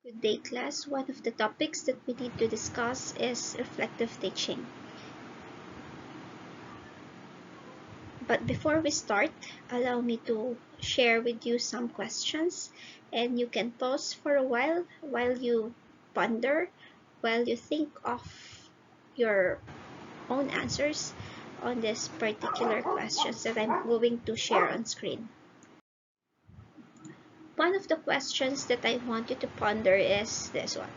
Good day, class. One of the topics that we need to discuss is reflective teaching. But before we start, allow me to share with you some questions, and you can pause for a while you ponder, while you think of your own answers on this particular questions that I'm going to share on screen. One of the questions that I want you to ponder is this one.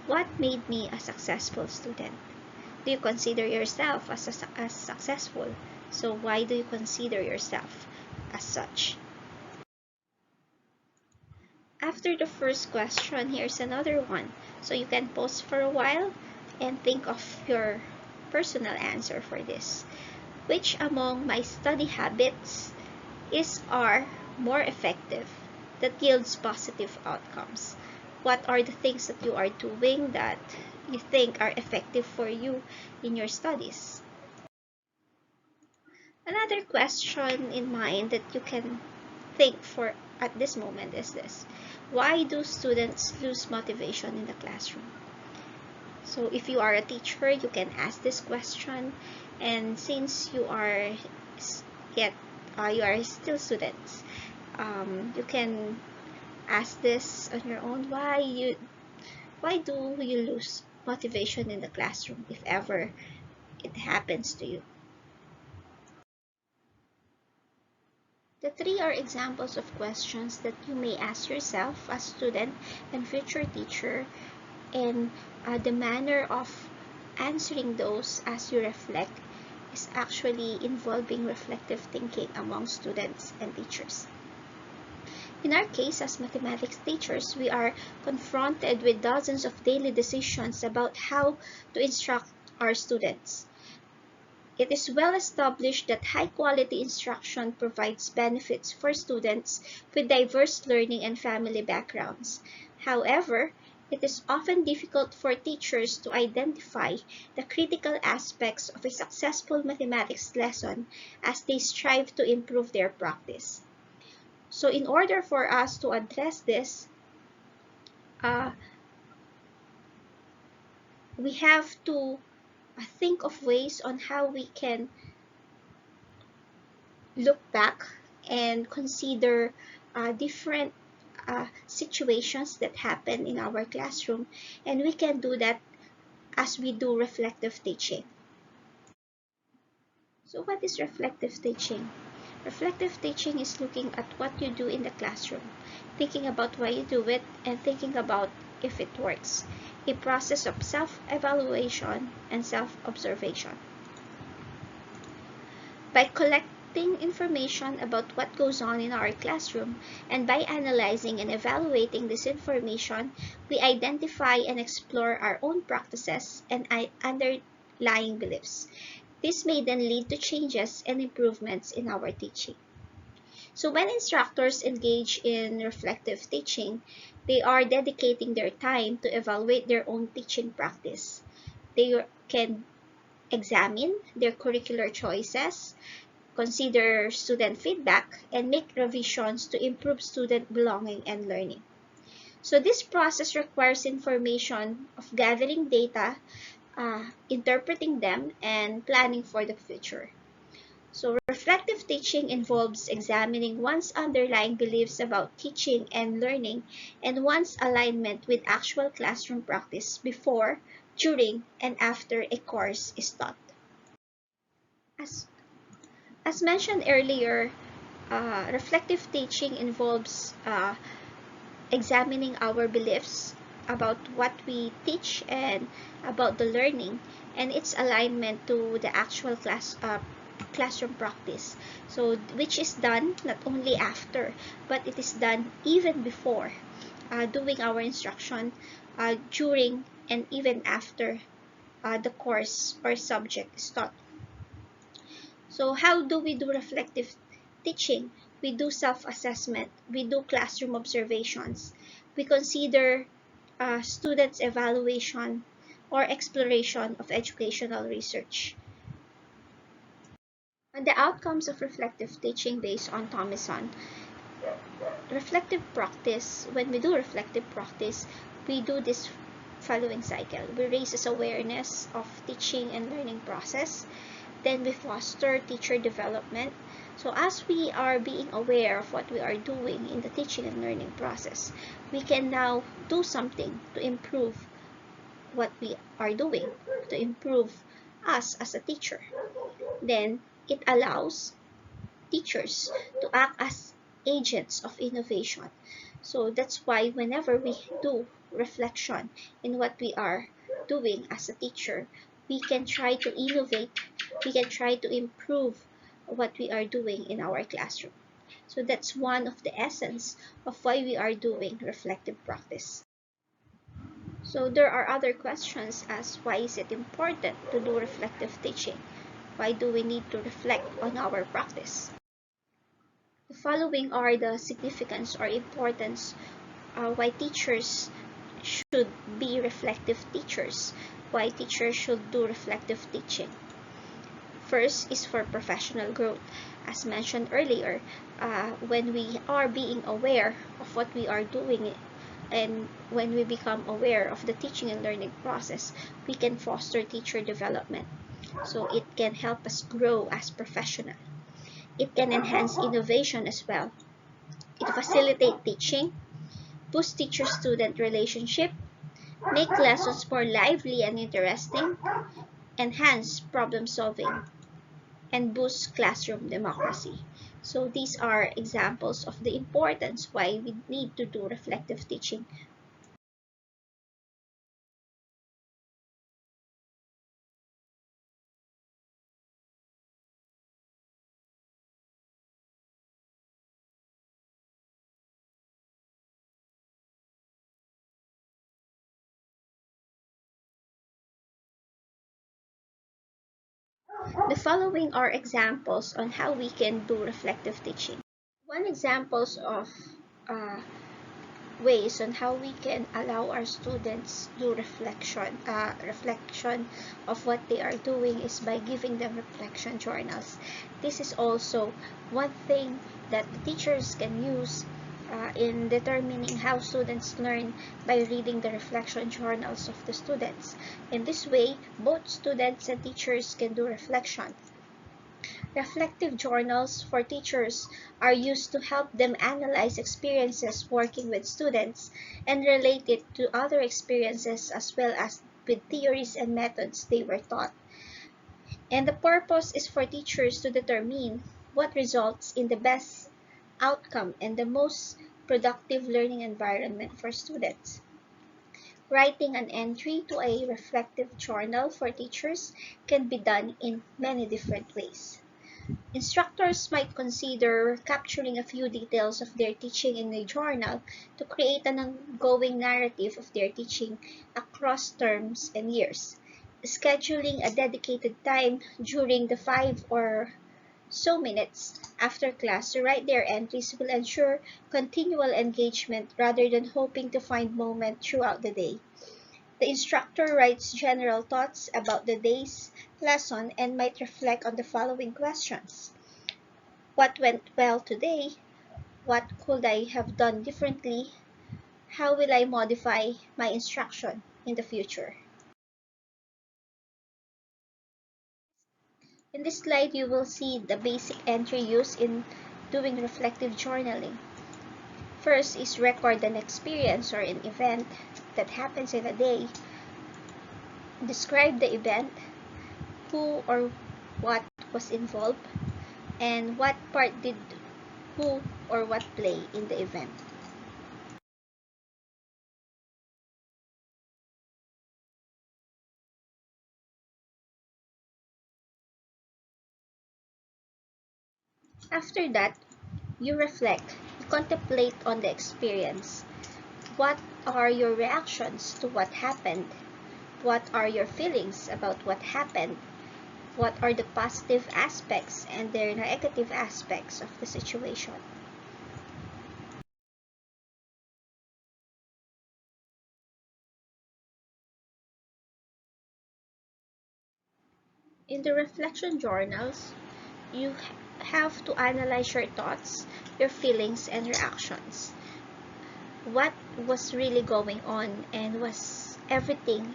What made me a successful student? Do you consider yourself as successful? So why do you consider yourself as such? After the first question, here's another one. So you can pause for a while and think of your personal answer for this. Which among my study habits are more effective that yields positive outcomes? What are the things that you are doing that you think are effective for you in your studies? Another question in mind that you can think for at this moment is this. Why do students lose motivation in the classroom? So if you are a teacher, you can ask this question, and since you are still students, you can ask this on your own. Why do you lose motivation in the classroom if ever it happens to you? The three are examples of questions that you may ask yourself as student and future teacher, and the manner of answering those as you reflect is actually involving reflective thinking among students and teachers. In our case, as mathematics teachers, we are confronted with dozens of daily decisions about how to instruct our students. It is well established that high-quality instruction provides benefits for students with diverse learning and family backgrounds. However, it is often difficult for teachers to identify the critical aspects of a successful mathematics lesson as they strive to improve their practice. So in order for us to address this, we have to think of ways on how we can look back and consider different situations that happen in our classroom, and we can do that as we do reflective teaching. So what is reflective teaching? Reflective teaching is looking at what you do in the classroom, thinking about why you do it, and thinking about if it works. A process of self-evaluation and self-observation. By collecting information about what goes on in our classroom, and by analyzing and evaluating this information, we identify and explore our own practices and underlying beliefs. This may then lead to changes and improvements in our teaching. So when instructors engage in reflective teaching, they are dedicating their time to evaluate their own teaching practice. They can examine their curricular choices, consider student feedback, and make revisions to improve student belonging and learning. So this process requires information of gathering data, interpreting them, and planning for the future. So reflective teaching involves examining one's underlying beliefs about teaching and learning and one's alignment with actual classroom practice before, during, and after a course is taught. As mentioned earlier, reflective teaching involves examining our beliefs about what we teach and about the learning and its alignment to the actual classroom practice. So which is done not only after, but it is done even before doing our instruction, during, and even after the course or subject is taught. So how do we do reflective teaching? We do self-assessment, we do classroom observations, we consider students' evaluation or exploration of educational research. And the outcomes of reflective teaching based on Thomason. Reflective practice, when we do reflective practice, we do this following cycle. We raise awareness of teaching and learning process. Then we foster teacher development. So as we are being aware of what we are doing in the teaching and learning process, we can now do something to improve what we are doing, to improve us as a teacher. Then it allows teachers to act as agents of innovation. So that's why whenever we do reflection in what we are doing as a teacher, we can try to innovate, we can try to improve what we are doing in our classroom. So that's one of the essence of why we are doing reflective practice. So there are other questions as why is it important to do reflective teaching? Why do we need to reflect on our practice? The following are the significance or importance why teachers should be reflective teachers, why teachers should do reflective teaching. First is for professional growth. As mentioned earlier, when we are being aware of what we are doing and when we become aware of the teaching and learning process, we can foster teacher development. So it can help us grow as professionals. It can enhance innovation as well. It facilitates teaching, boost teacher-student relationship, make lessons more lively and interesting, enhance problem solving, and boost classroom democracy. So these are examples of the importance why we need to do reflective teaching. The following are examples on how we can do reflective teaching. One examples of uh, ways on how we can allow our students do reflection of what they are doing is by giving them reflection journals. This is also one thing that the teachers can use in determining how students learn by reading the reflection journals of the students. In this way, both students and teachers can do reflection. Reflective journals for teachers are used to help them analyze experiences working with students and relate it to other experiences as well as with theories and methods they were taught. And the purpose is for teachers to determine what results in the best outcome and the most productive learning environment for students. Writing an entry to a reflective journal for teachers can be done in many different ways. Instructors might consider capturing a few details of their teaching in a journal to create an ongoing narrative of their teaching across terms and years. Scheduling a dedicated time during the 5 or so minutes after class to write their entries will ensure continual engagement rather than hoping to find moments throughout the day. The instructor writes general thoughts about the day's lesson and might reflect on the following questions. What went well today? What could I have done differently? How will I modify my instruction in the future? In this slide, you will see the basic entry used in doing reflective journaling. First is record an experience or an event that happens in a day. Describe the event, who or what was involved, and what part did who or what play in the event. After that, you reflect, you contemplate on the experience. What are your reactions to what happened? What are your feelings about what happened? What are the positive aspects and the negative aspects of the situation? In the reflection journals, you have to analyze your thoughts, your feelings, and reactions. what was really going on and was everything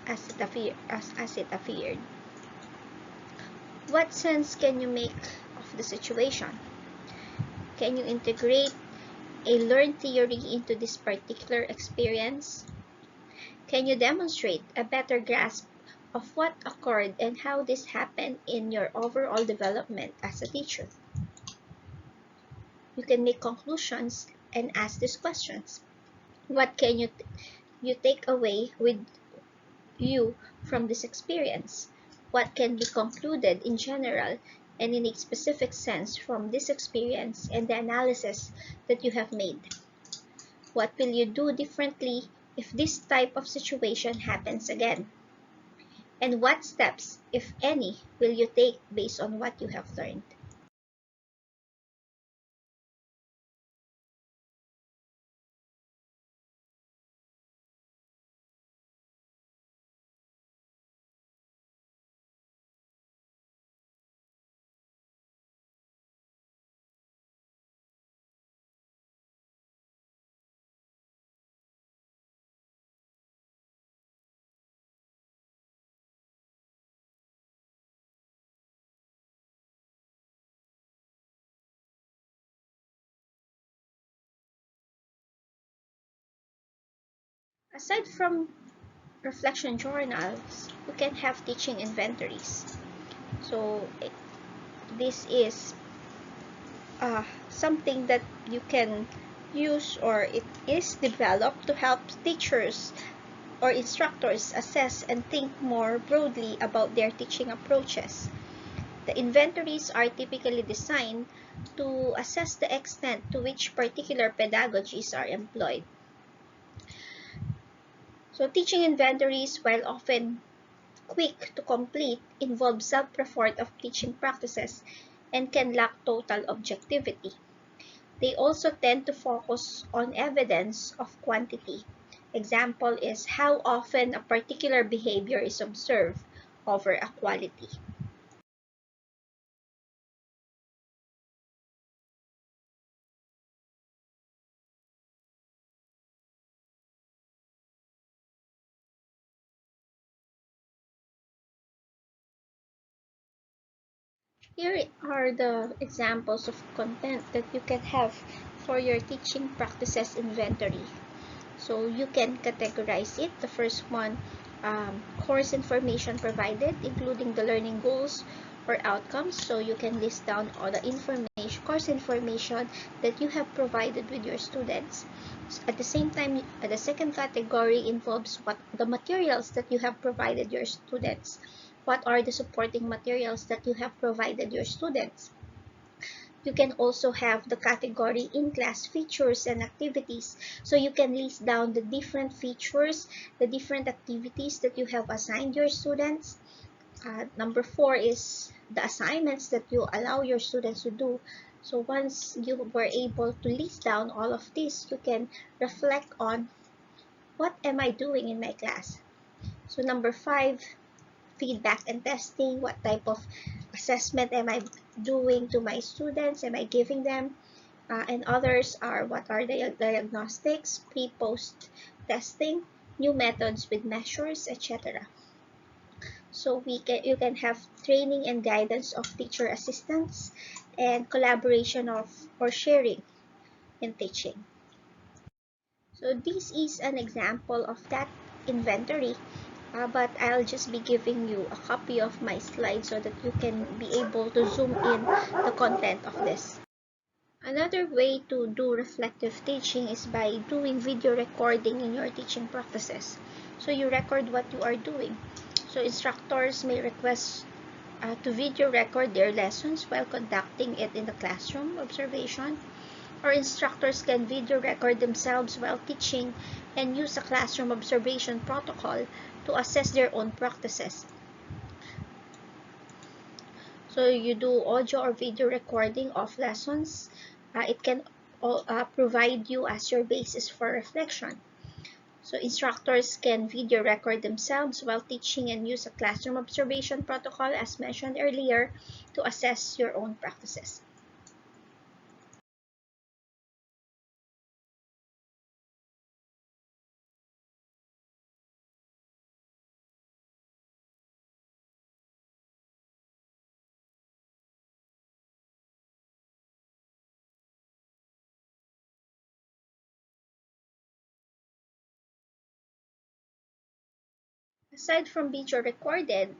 as it appeared. What sense can you make of the situation? Can you integrate a learned theory into this particular experience? Can you demonstrate a better grasp of what occurred and how this happened in your overall development as a teacher? You can make conclusions and ask these questions. What can you take away with you from this experience? What can be concluded in general and in a specific sense from this experience and the analysis that you have made? What will you do differently if this type of situation happens again? And what steps, if any, will you take based on what you have learned? Aside from reflection journals, you can have teaching inventories. So this is something that you can use, or it is developed to help teachers or instructors assess and think more broadly about their teaching approaches. The inventories are typically designed to assess the extent to which particular pedagogies are employed. So teaching inventories, while often quick to complete, involve self-report of teaching practices and can lack total objectivity. They also tend to focus on evidence of quantity. Example is how often a particular behavior is observed over a quality. Here are the examples of content that you can have for your teaching practices inventory. So you can categorize it. The first one, course information provided, including the learning goals or outcomes. So you can list down all the course information that you have provided with your students. At the same time, the second category involves what the materials that you have provided your students. What are the supporting materials that you have provided your students? You can also have the category in-class features and activities. So you can list down the different features, the different activities that you have assigned your students. Number 4 is the assignments that you allow your students to do. So once you were able to list down all of this, you can reflect on what am I doing in my class. So number 5, feedback and testing. What type of assessment am I doing to my students? Am I giving them? And others are what are the diagnostics, pre-post testing, new methods with measures, etc. So you can have training and guidance of teacher assistants and collaboration of or sharing in teaching. So this is an example of that inventory, but I'll just be giving you a copy of my slide so that you can be able to zoom in the content of this. Another way to do reflective teaching is by doing video recording in your teaching practices. So you record what you are doing. So instructors may request to video record their lessons while conducting it in the classroom observation, or instructors can video record themselves while teaching and use a classroom observation protocol to assess their own practices. So you do audio or video recording of lessons. It can provide you as your basis for reflection. So instructors can video record themselves while teaching and use a classroom observation protocol as mentioned earlier to assess your own practices. Aside from video recorded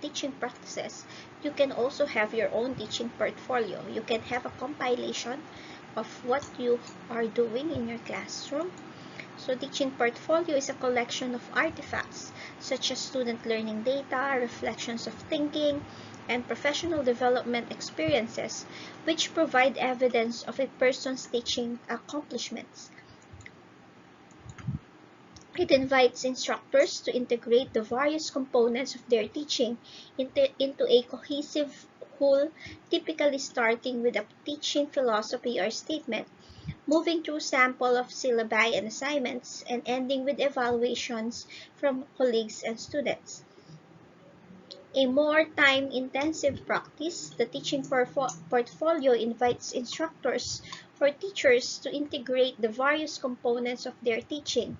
teaching practices, you can also have your own teaching portfolio. You can have a compilation of what you are doing in your classroom. So teaching portfolio is a collection of artifacts such as student learning data, reflections of thinking, and professional development experiences, which provide evidence of a person's teaching accomplishments. It invites instructors to integrate the various components of their teaching into a cohesive whole, typically starting with a teaching philosophy or statement, moving through sample of syllabi and assignments, and ending with evaluations from colleagues and students. A more time-intensive practice, the teaching portfolio invites instructors or teachers to integrate the various components of their teaching.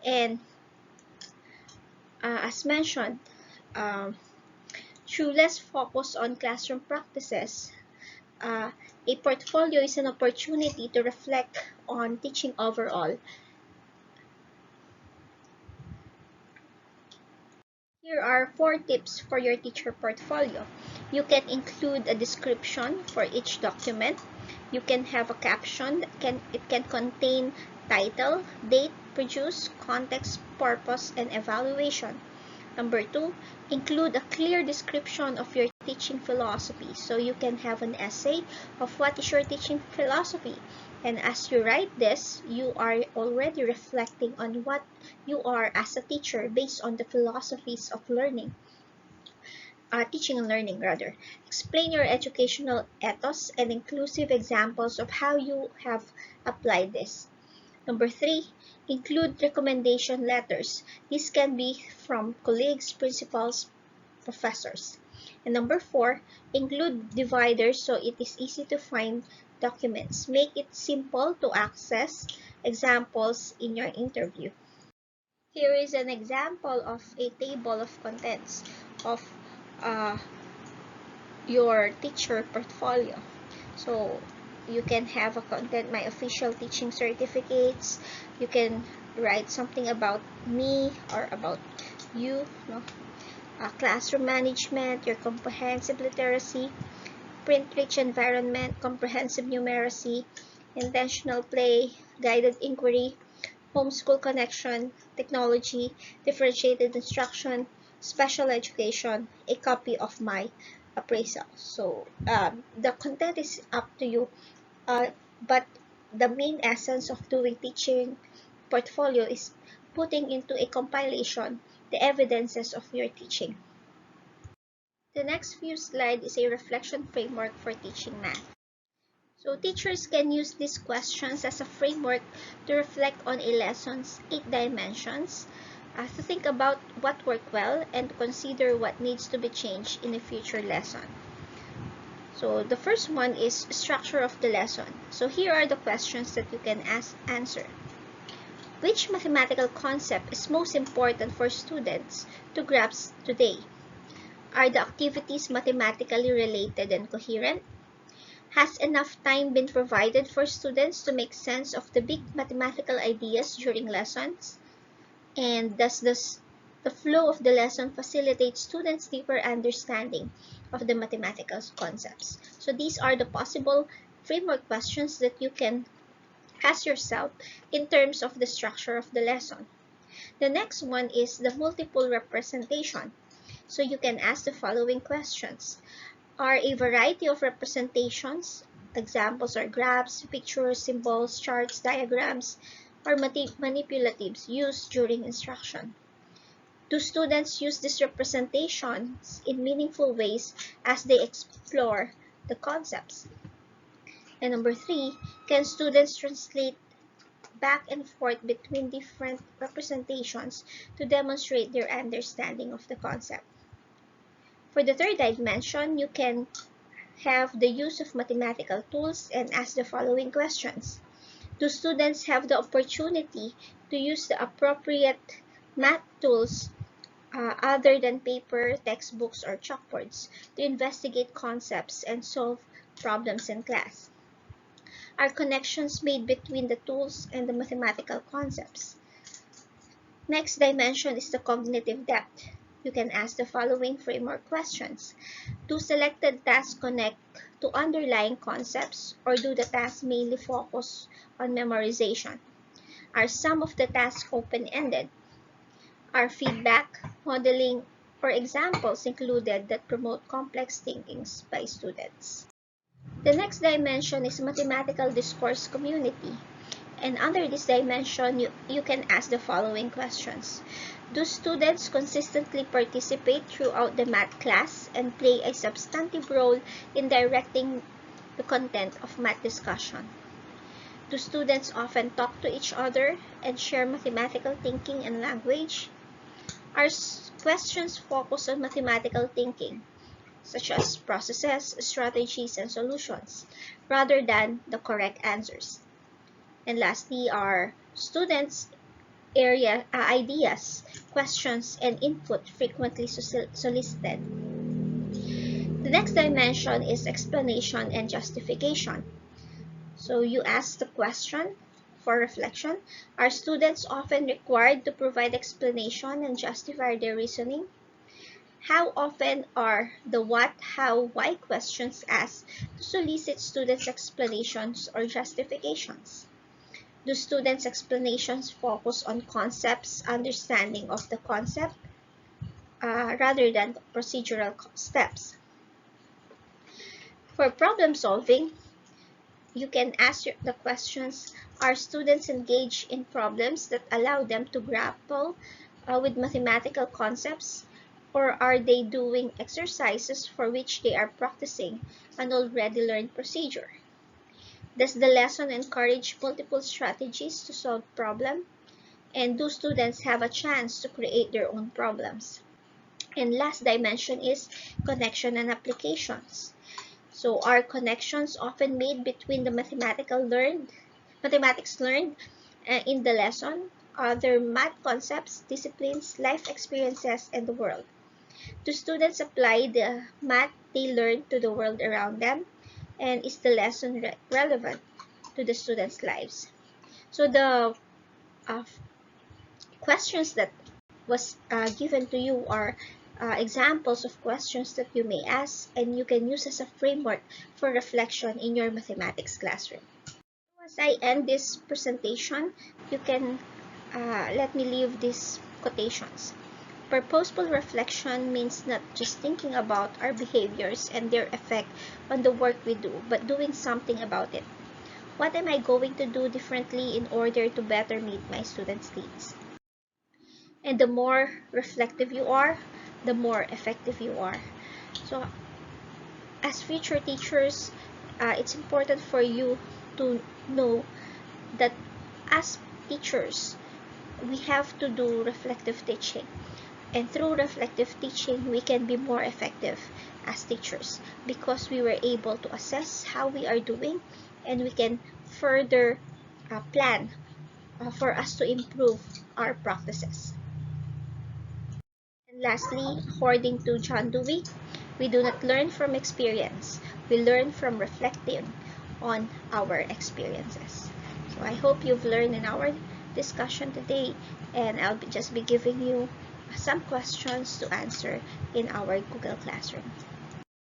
And as mentioned, um, through less focus on classroom practices, a portfolio is an opportunity to reflect on teaching overall. Here are 4 tips for your teacher portfolio. You can include a description for each document. You can have a caption it can contain title, date, produce, context, purpose, and evaluation. Number 2, include a clear description of your teaching philosophy. So you can have an essay of what is your teaching philosophy. And as you write this, you are already reflecting on what you are as a teacher based on the philosophies of learning. Teaching and learning rather. Explain your educational ethos and inclusive examples of how you have applied this. Number 3, include recommendation letters. This can be from colleagues, principals, professors. And number 4, include dividers so it is easy to find documents. Make it simple to access examples in your interview. Here is an example of a table of contents of uh, your teacher portfolio. So you can have a content, my official teaching certificates. You can write something about me or about you, no? Classroom management, your comprehensive literacy, print-rich environment, comprehensive numeracy, intentional play, guided inquiry, homeschool connection, technology, differentiated instruction, special education, a copy of my appraisal. So the content is up to you, but the main essence of doing teaching portfolio is putting into a compilation the evidences of your teaching. The next few slides is a reflection framework for teaching math. So teachers can use these questions as a framework to reflect on a lesson's 8 dimensions, to think about what worked well, and to consider what needs to be changed in a future lesson. So the first one is structure of the lesson. So here are the questions that you can answer. Which mathematical concept is most important for students to grasp today? Are the activities mathematically related and coherent? Has enough time been provided for students to make sense of the big mathematical ideas during lessons? And does the flow of the lesson facilitate students' deeper understanding of the mathematical concepts? So these are the possible framework questions that you can ask yourself in terms of the structure of the lesson. The next one is the multiple representation. So you can ask the following questions. Are a variety of representations, examples are graphs, pictures, symbols, charts, diagrams, or manipulatives used during instruction? Do students use these representations in meaningful ways as they explore the concepts? And number 3, can students translate back and forth between different representations to demonstrate their understanding of the concept? For the third dimension, you can have the use of mathematical tools and ask the following questions. Do students have the opportunity to use the appropriate math tools other than paper, textbooks, or chalkboards to investigate concepts and solve problems in class? Are connections made between the tools and the mathematical concepts? Next dimension is the cognitive depth. You can ask the following framework questions. Do selected tasks connect to underlying concepts, or do the tasks mainly focus on memorization? Are some of the tasks open-ended? Are feedback, modeling, or examples included that promote complex thinking by students? The next dimension is mathematical discourse community. And under this dimension, you can ask the following questions. Do students consistently participate throughout the math class and play a substantive role in directing the content of math discussion? Do students often talk to each other and share mathematical thinking and language? Are questions focused on mathematical thinking, such as processes, strategies, and solutions, rather than the correct answers? And lastly, are students' ideas, questions, and input frequently solicited? The next dimension is explanation and justification. So you ask the question for reflection. Are students often required to provide explanation and justify their reasoning? How often are the what, how, why questions asked to solicit students' explanations or justifications? Do students' explanations focus on concepts, understanding of the concept, rather than procedural steps? For problem solving, you can ask the questions, are students engaged in problems that allow them to grapple with mathematical concepts, or are they doing exercises for which they are practicing an already learned procedure? Does the lesson encourage multiple strategies to solve problem? And do students have a chance to create their own problems? And last dimension is connection and applications. So are connections often made between the mathematics learned in the lesson, other math concepts, disciplines, life experiences, and the world? Do students apply the math they learn to the world around them? And is the lesson relevant to the students' lives? So the uh, questions that was given to you are examples of questions that you may ask and you can use as a framework for reflection in your mathematics classroom. As I end this presentation, you can let me leave these quotations. Purposeful reflection means not just thinking about our behaviors and their effect on the work we do, but doing something about it. What am I going to do differently in order to better meet my students' needs? And the more reflective you are, the more effective you are. So as future teachers, it's important for you to know that as teachers, we have to do reflective teaching. And through reflective teaching, we can be more effective as teachers because we were able to assess how we are doing and we can further plan for us to improve our practices. And lastly, according to John Dewey, we do not learn from experience. We learn from reflecting on our experiences. So I hope you've learned in our discussion today, and I'll just be giving you some questions to answer in our Google Classroom.